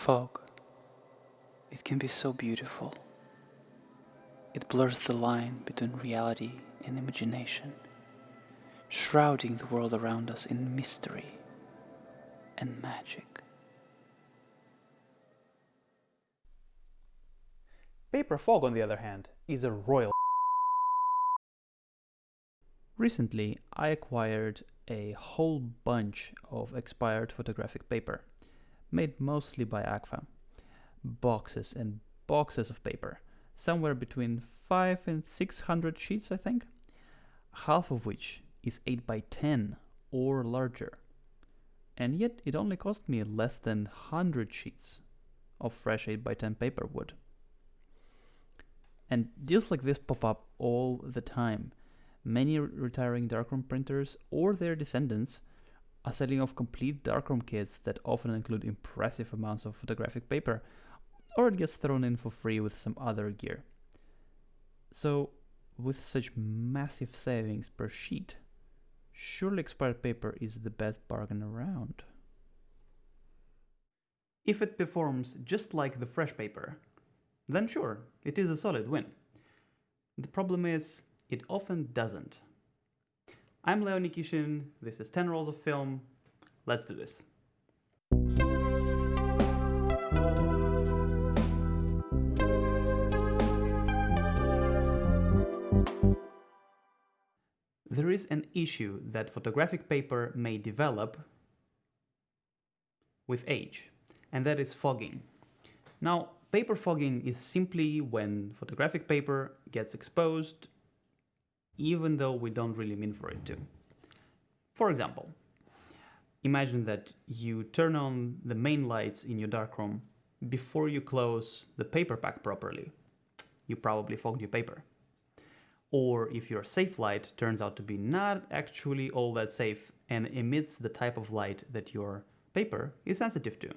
Fog, it can be so beautiful. It blurs the line between reality and imagination, shrouding the world around us in mystery and magic. Paper fog, on the other hand, is a royal. Recently, I acquired a whole bunch of expired photographic paper, made mostly by Agfa. Boxes and boxes of paper, somewhere between 5 and 600 sheets, I think, half of which is 8 by 10 or larger. And yet it only cost me less than 100 sheets of fresh 8 by 10 paper wood. And deals like this pop up all the time. Many retiring darkroom printers or their descendants are selling off complete darkroom kits that often include impressive amounts of photographic paper, or it gets thrown in for free with some other gear. So, with such massive savings per sheet, surely expired paper is the best bargain around. If it performs just like the fresh paper, then sure, it is a solid win. The problem is, it often doesn't. I'm Leo Nikishin, this is 10 Rolls of Film, let's do this. There is an issue that photographic paper may develop with age, and that is fogging. Now, paper fogging is simply when photographic paper gets exposed even though we don't really mean for it to. For example, imagine that you turn on the main lights in your darkroom before you close the paper pack properly. You probably fogged your paper. Or if your safe light turns out to be not actually all that safe and emits the type of light that your paper is sensitive to.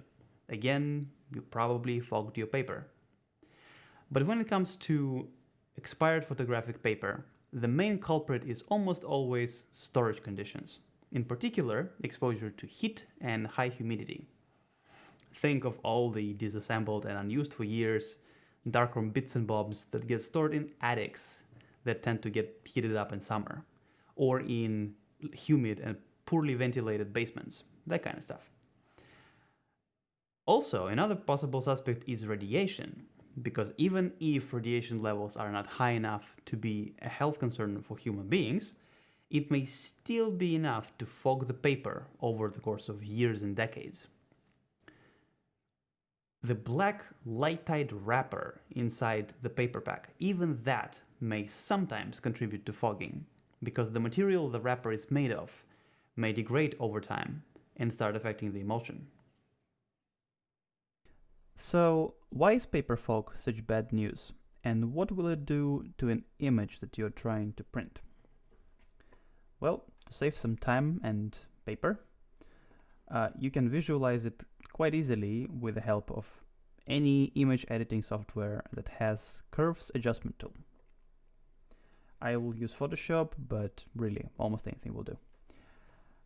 Again, you probably fogged your paper. But when it comes to expired photographic paper, the main culprit is almost always storage conditions. In particular, exposure to heat and high humidity. Think of all the disassembled and unused for years darkroom bits and bobs that get stored in attics that tend to get heated up in summer, or in humid and poorly ventilated basements, that kind of stuff. Also, another possible suspect is radiation, because even if radiation levels are not high enough to be a health concern for human beings, it may still be enough to fog the paper over the course of years and decades. The black light-tight wrapper inside the paper pack, even that may sometimes contribute to fogging, because the material the wrapper is made of may degrade over time and start affecting the emulsion. So, why is paper fog such bad news? And what will it do to an image that you're trying to print? Well, to save some time and paper, you can visualize it quite easily with the help of any image editing software that has curves adjustment tool. I will use Photoshop, but really almost anything will do.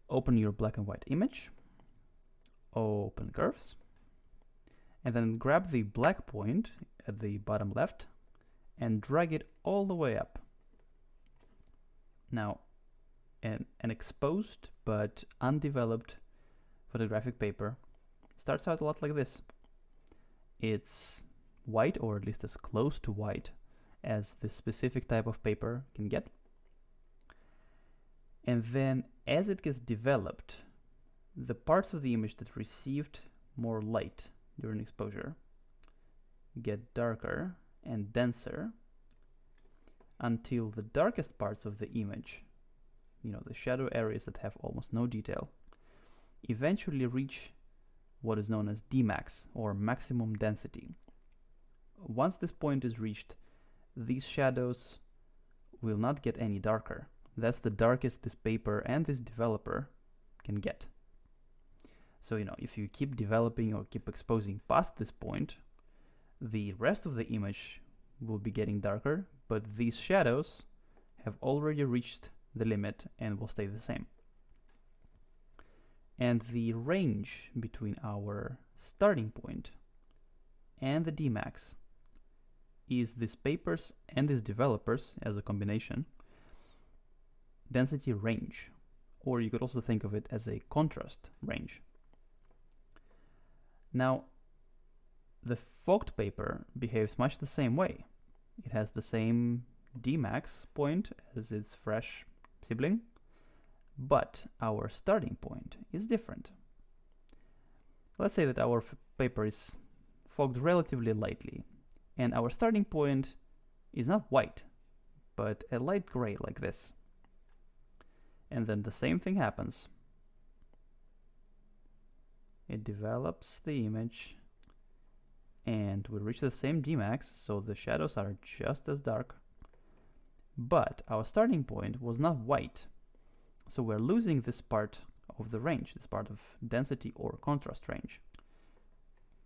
Open your black and white image, open curves, and then grab the black point at the bottom left and drag it all the way up. Now, an exposed but undeveloped photographic paper starts out a lot like this. It's white, or at least as close to white as the specific type of paper can get. And then as it gets developed, the parts of the image that received more light during exposure get darker and denser until the darkest parts of the image, the shadow areas that have almost no detail, eventually reach what is known as Dmax, or maximum density. Once this point is reached, these shadows will not get any darker. That's the darkest this paper and this developer can get. So, if you keep developing or keep exposing past this point, the rest of the image will be getting darker, but these shadows have already reached the limit and will stay the same. And the range between our starting point and the Dmax is this paper's and this developer's, as a combination, density range, or you could also think of it as a contrast range. Now, the fogged paper behaves much the same way. It has the same Dmax point as its fresh sibling, but our starting point is different. Let's say that our paper is fogged relatively lightly, and our starting point is not white, but a light gray like this. And then the same thing happens. It develops the image, and we reach the same Dmax, so the shadows are just as dark. But our starting point was not white, so we're losing this part of the range, this part of density or contrast range,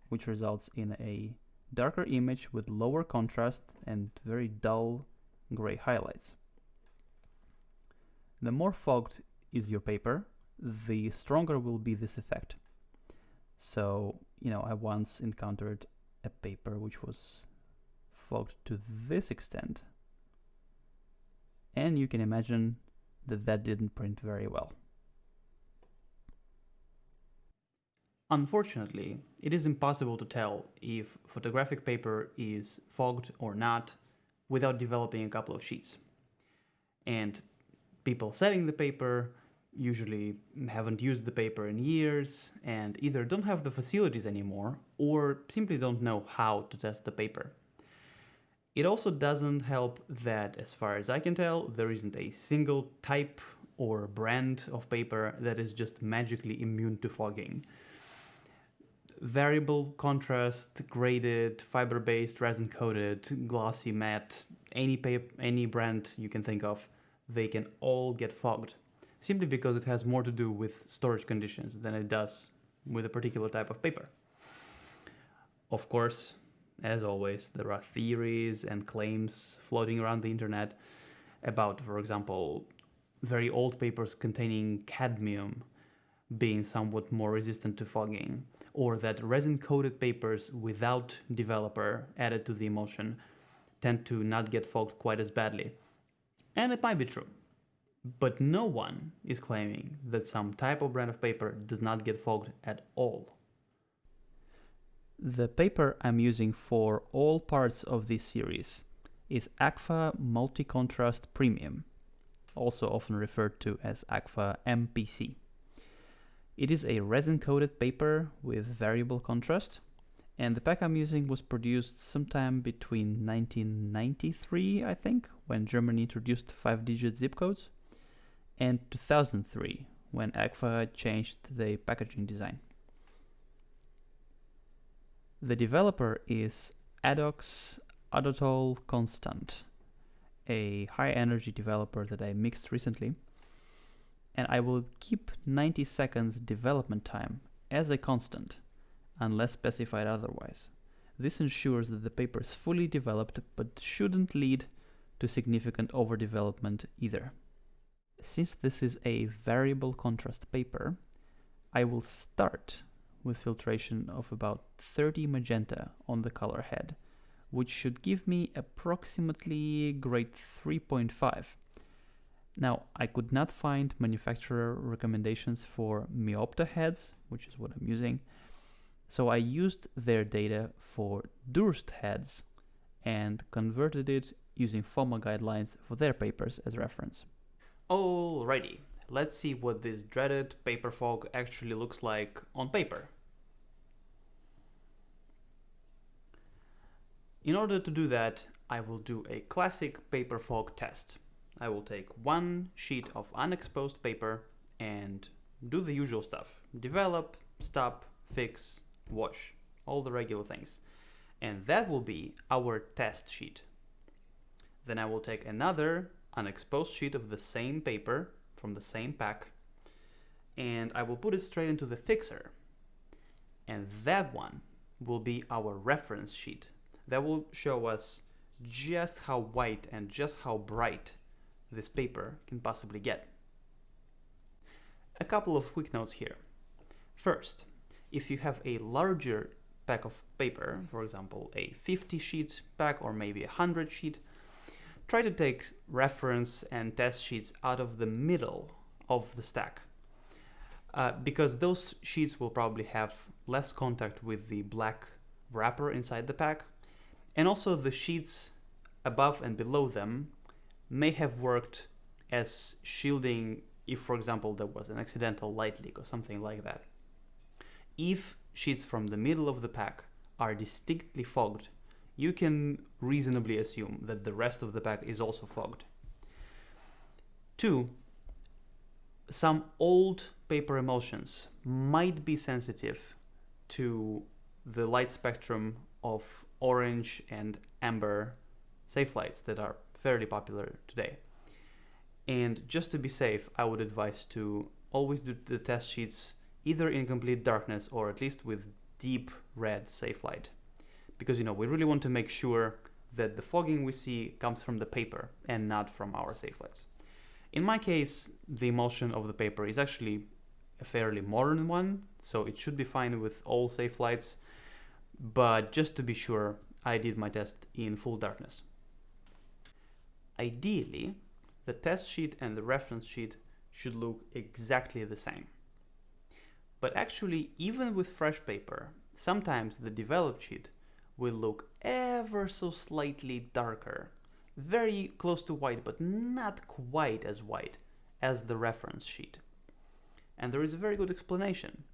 which results in a darker image with lower contrast and very dull gray highlights. The more fogged is your paper, the stronger will be this effect. So, I once encountered a paper which was fogged to this extent, and you can imagine that didn't print very well. Unfortunately, it is impossible to tell if photographic paper is fogged or not without developing a couple of sheets. And people selling the paper usually haven't used the paper in years and either don't have the facilities anymore or simply don't know how to test the paper. It also doesn't help that, as far as I can tell, there isn't a single type or brand of paper that is just magically immune to fogging. Variable contrast, graded, fiber-based, resin-coated, glossy, matte, any brand you can think of, they can all get fogged, simply because it has more to do with storage conditions than it does with a particular type of paper. Of course, as always, there are theories and claims floating around the internet about, for example, very old papers containing cadmium being somewhat more resistant to fogging, or that resin-coated papers without developer added to the emulsion tend to not get fogged quite as badly. And it might be true, but no one is claiming that some type of brand of paper does not get fogged at all. The paper I'm using for all parts of this series is Agfa Multi-Contrast Premium, also often referred to as Agfa MPC. It is a resin-coated paper with variable contrast, and the pack I'm using was produced sometime between 1993, I think, when Germany introduced 5-digit zip codes, and 2003, when Agfa changed the packaging design. The developer is Adox Adotol Constant, a high-energy developer that I mixed recently, and I will keep 90 seconds development time as a constant, unless specified otherwise. This ensures that the paper is fully developed, but shouldn't lead to significant overdevelopment either. Since this is a variable contrast paper, I will start with filtration of about 30 magenta on the color head, which should give me approximately grade 3.5. Now, I could not find manufacturer recommendations for Meopta heads, which is what I'm using, so I used their data for Durst heads and converted it using FOMA guidelines for their papers as reference. Alrighty, let's see what this dreaded paper fog actually looks like on paper. In order to do that, I will do a classic paper fog test. I will take one sheet of unexposed paper and do the usual stuff. Develop, stop, fix, wash. All the regular things. And that will be our test sheet. Then I will take another unexposed sheet of the same paper from the same pack, and I will put it straight into the fixer. And that one will be our reference sheet. That will show us just how white and just how bright this paper can possibly get. A couple of quick notes here. First, if you have a larger pack of paper, for example, a 50 sheet pack or maybe a 100 sheet, try to take reference and test sheets out of the middle of the stack. Because those sheets will probably have less contact with the black wrapper inside the pack, and also the sheets above and below them may have worked as shielding if, for example, there was an accidental light leak or something like that. If sheets from the middle of the pack are distinctly fogged, you can reasonably assume that the rest of the pack is also fogged. 2. Some old paper emulsions might be sensitive to the light spectrum of orange and amber safe lights that are fairly popular today. And just to be safe, I would advise to always do the test sheets either in complete darkness or at least with deep red safe light. Because we really want to make sure that the fogging we see comes from the paper and not from our safe lights. In my case, the emulsion of the paper is actually a fairly modern one, so it should be fine with all safe lights, but just to be sure, I did my test in full darkness. Ideally, the test sheet and the reference sheet should look exactly the same. But actually, even with fresh paper, sometimes the developed sheet will look ever so slightly darker, very close to white, but not quite as white as the reference sheet. And there is a very good explanation.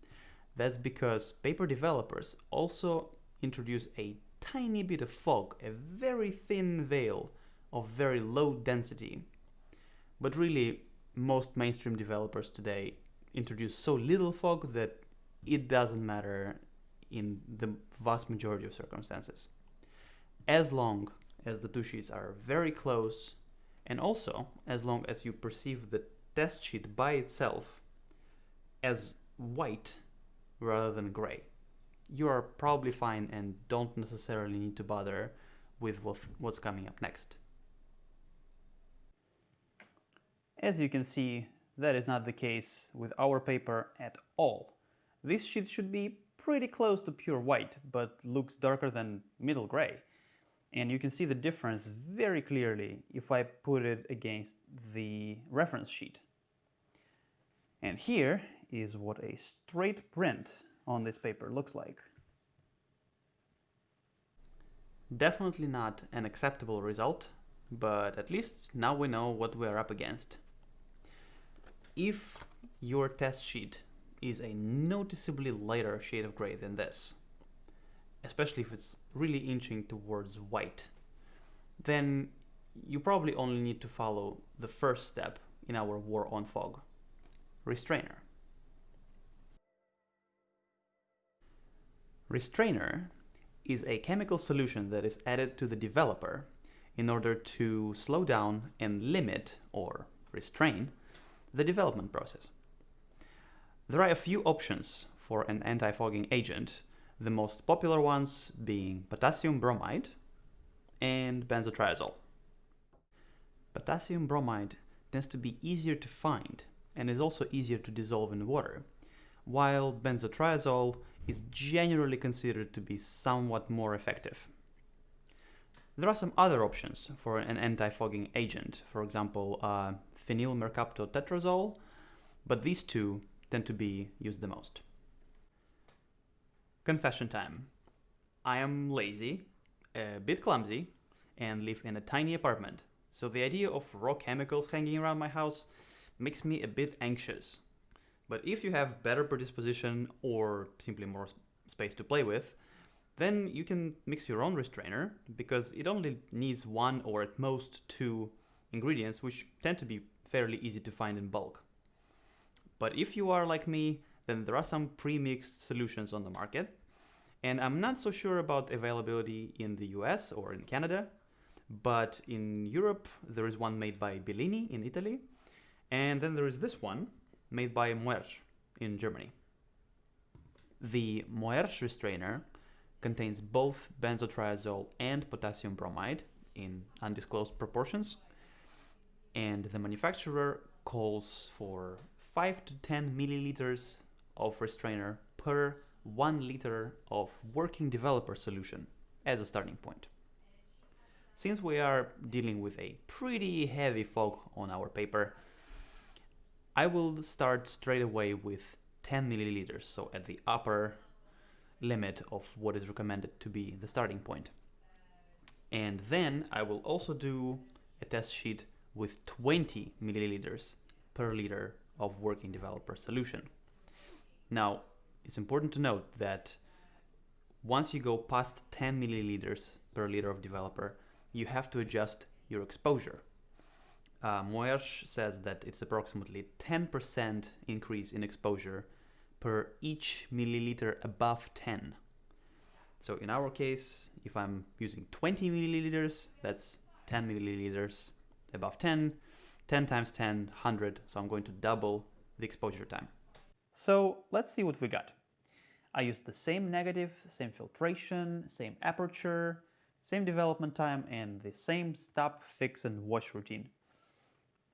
That's because paper developers also introduce a tiny bit of fog, a very thin veil of very low density. But really, most mainstream developers today introduce so little fog that it doesn't matter in the vast majority of circumstances. As long as the two sheets are very close, and also as long as you perceive the test sheet by itself as white rather than gray, you are probably fine and don't necessarily need to bother with what's coming up next. As you can see, that is not the case with our paper at all. This sheet should be pretty close to pure white, but looks darker than middle gray. And you can see the difference very clearly if I put it against the reference sheet. And here is what a straight print on this paper looks like. Definitely not an acceptable result, but at least now we know what we are up against. If your test sheet is a noticeably lighter shade of gray than this, especially if it's really inching towards white, then you probably only need to follow the first step in our war on fog: restrainer. Restrainer is a chemical solution that is added to the developer in order to slow down and limit, or restrain, the development process. There are a few options for an anti-fogging agent, the most popular ones being potassium bromide and benzotriazole. Potassium bromide tends to be easier to find and is also easier to dissolve in water, while benzotriazole is generally considered to be somewhat more effective. There are some other options for an anti-fogging agent, for example, phenyl mercaptotetrazole, but these two tend to be used the most. Confession time. I am lazy, a bit clumsy, and live in a tiny apartment, so the idea of raw chemicals hanging around my house makes me a bit anxious. But if you have better predisposition or simply more space to play with, then you can mix your own restrainer, because it only needs one or at most two ingredients, which tend to be fairly easy to find in bulk. But if you are like me, then there are some pre-mixed solutions on the market, and I'm not so sure about availability in the US or in Canada, but in Europe there is one made by Bellini in Italy, and then there is this one made by Moersch in Germany. The Moersch restrainer contains both benzotriazole and potassium bromide in undisclosed proportions, and the manufacturer calls for 5 to 10 milliliters of restrainer per 1 liter of working developer solution as a starting point. Since we are dealing with a pretty heavy fog on our paper, I will start straight away with 10 milliliters, so at the upper limit of what is recommended to be the starting point. And then I will also do a test sheet with 20 milliliters per liter of working developer solution. Now, it's important to note that once you go past 10 milliliters per liter of developer, you have to adjust your exposure. Moersch says that it's approximately 10% increase in exposure per each milliliter above 10. So in our case, if I'm using 20 milliliters, that's 10 milliliters above 10, 10 times 10, 100, so I'm going to double the exposure time. So let's see what we got. I used the same negative, same filtration, same aperture, same development time, and the same stop, fix, and wash routine.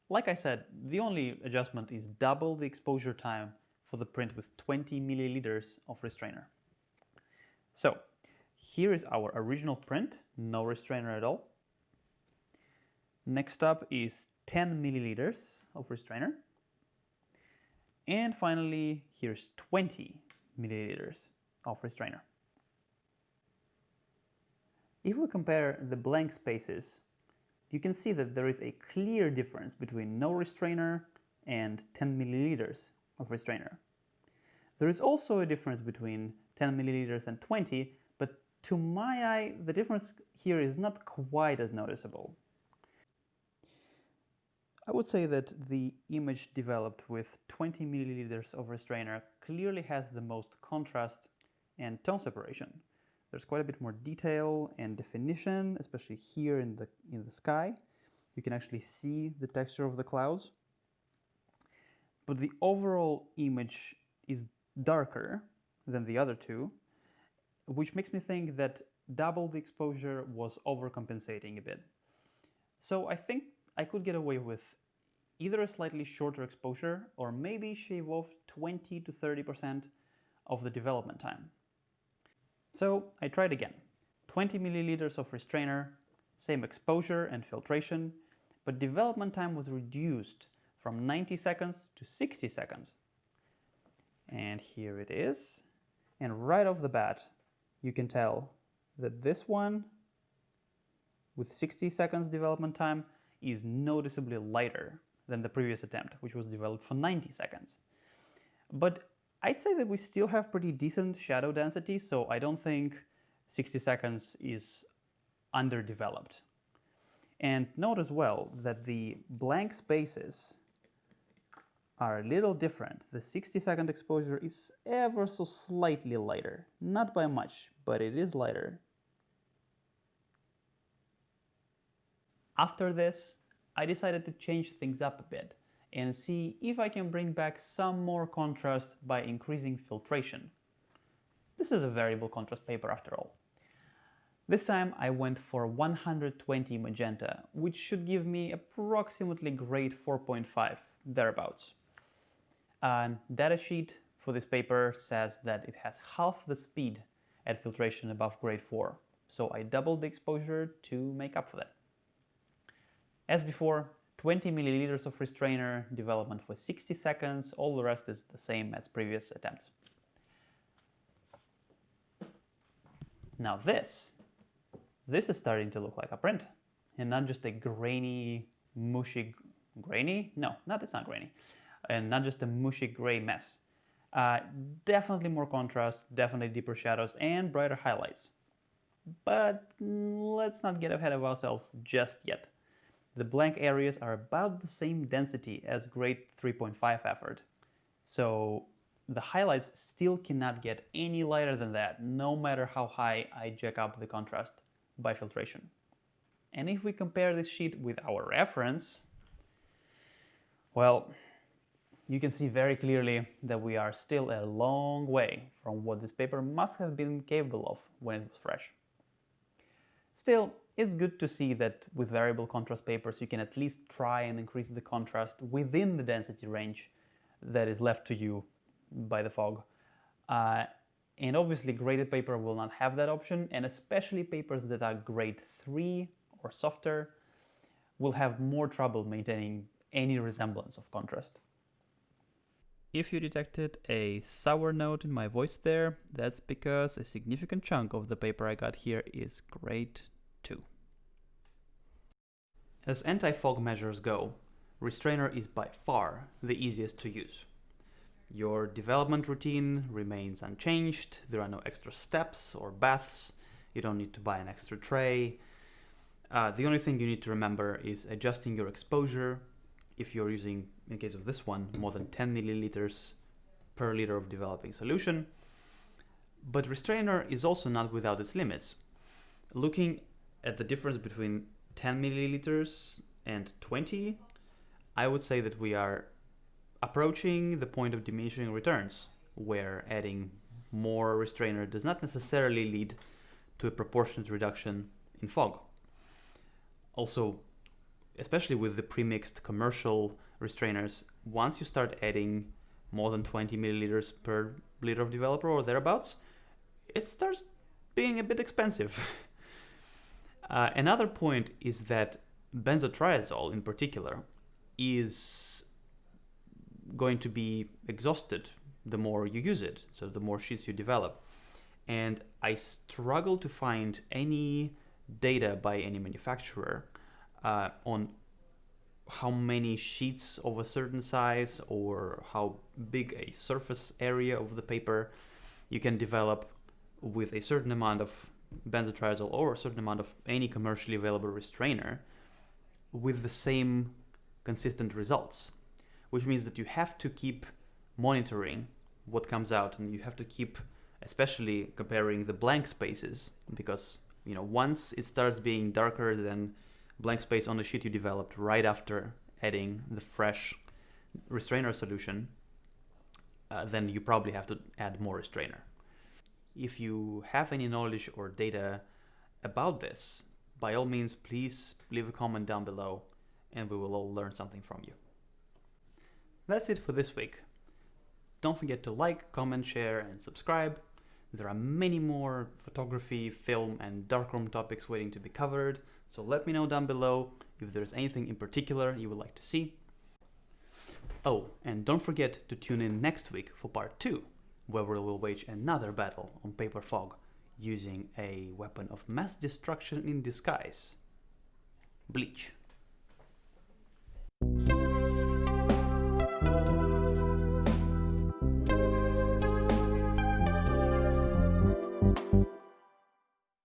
Like I said, the only adjustment is double the exposure time for the print with 20 milliliters of restrainer. So here is our original print, no restrainer at all. Next up is 10 milliliters of restrainer. And finally, here's 20 milliliters of restrainer. If we compare the blank spaces, you can see that there is a clear difference between no restrainer and 10 milliliters of restrainer. There is also a difference between 10 milliliters and 20, but to my eye, the difference here is not quite as noticeable. I would say that the image developed with 20 milliliters of restrainer clearly has the most contrast and tone separation. There's quite a bit more detail and definition, especially here in the sky. You can actually see the texture of the clouds. But the overall image is darker than the other two, which makes me think that double the exposure was overcompensating a bit. So I think I could get away with either a slightly shorter exposure or maybe shave off 20 to 30% of the development time. So I tried again. 20 milliliters of restrainer, same exposure and filtration, but development time was reduced from 90 seconds to 60 seconds. And here it is. And right off the bat, you can tell that this one with 60 seconds development time is noticeably lighter than the previous attempt, which was developed for 90 seconds. But I'd say that we still have pretty decent shadow density, so I don't think 60 seconds is underdeveloped. And note as well that the blank spaces are a little different. The 60-second exposure is ever so slightly lighter. Not by much, but it is lighter. After this, I decided to change things up a bit and see if I can bring back some more contrast by increasing filtration. This is a variable contrast paper after all. This time I went for 120 magenta, which should give me approximately grade 4.5, thereabouts. Data sheet for this paper says that it has half the speed at filtration above grade 4, so I doubled the exposure to make up for that. As before, 20 milliliters of restrainer, development for 60 seconds, all the rest is the same as previous attempts. Now this is starting to look like a print, and not just a grainy, mushy, grainy? No, it's not grainy, and not just a mushy gray mess. Definitely more contrast, definitely deeper shadows, and brighter highlights. But let's not get ahead of ourselves just yet. The blank areas are about the same density as grade 3.5 effort, so the highlights still cannot get any lighter than that, no matter how high I jack up the contrast by filtration. And if we compare this sheet with our reference, well, you can see very clearly that we are still a long way from what this paper must have been capable of when it was fresh. Still, it's good to see that with variable contrast papers you can at least try and increase the contrast within the density range that is left to you by the fog. And obviously graded paper will not have that option, and especially papers that are grade 3 or softer will have more trouble maintaining any resemblance of contrast. If you detected a sour note in my voice there, that's because a significant chunk of the paper I got here is grade 2. As anti-fog measures go, restrainer is by far the easiest to use. Your development routine remains unchanged, there are no extra steps or baths, you don't need to buy an extra tray. The only thing you need to remember is adjusting your exposure. If you're using, in case of this one, more than 10 milliliters per liter of developing solution. But restrainer is also not without its limits. Looking at the difference between 10 milliliters and 20, I would say that we are approaching the point of diminishing returns, where adding more restrainer does not necessarily lead to a proportionate reduction in fog. Also, especially with the pre-mixed commercial restrainers, once you start adding more than 20 milliliters per liter of developer or thereabouts, it starts being a bit expensive. Another point is that benzotriazole in particular is going to be exhausted the more you use it, so the more sheets you develop. And I struggle to find any data by any manufacturer on how many sheets of a certain size or how big a surface area of the paper you can develop with a certain amount of benzotriazole or a certain amount of any commercially available restrainer with the same consistent results, which means that you have to keep monitoring what comes out, and you have to keep especially comparing the blank spaces, because once it starts being darker than blank space on the sheet you developed right after adding the fresh restrainer solution, then you probably have to add more restrainer. If you have any knowledge or data about this, by all means, please leave a comment down below and we will all learn something from you. That's it for this week. Don't forget to like, comment, share, and subscribe. There are many more photography, film, and darkroom topics waiting to be covered, so let me know down below if there's anything in particular you would like to see. Oh, and don't forget to tune in next week for part 2, where we will wage another battle on paper fog using a weapon of mass destruction in disguise: bleach.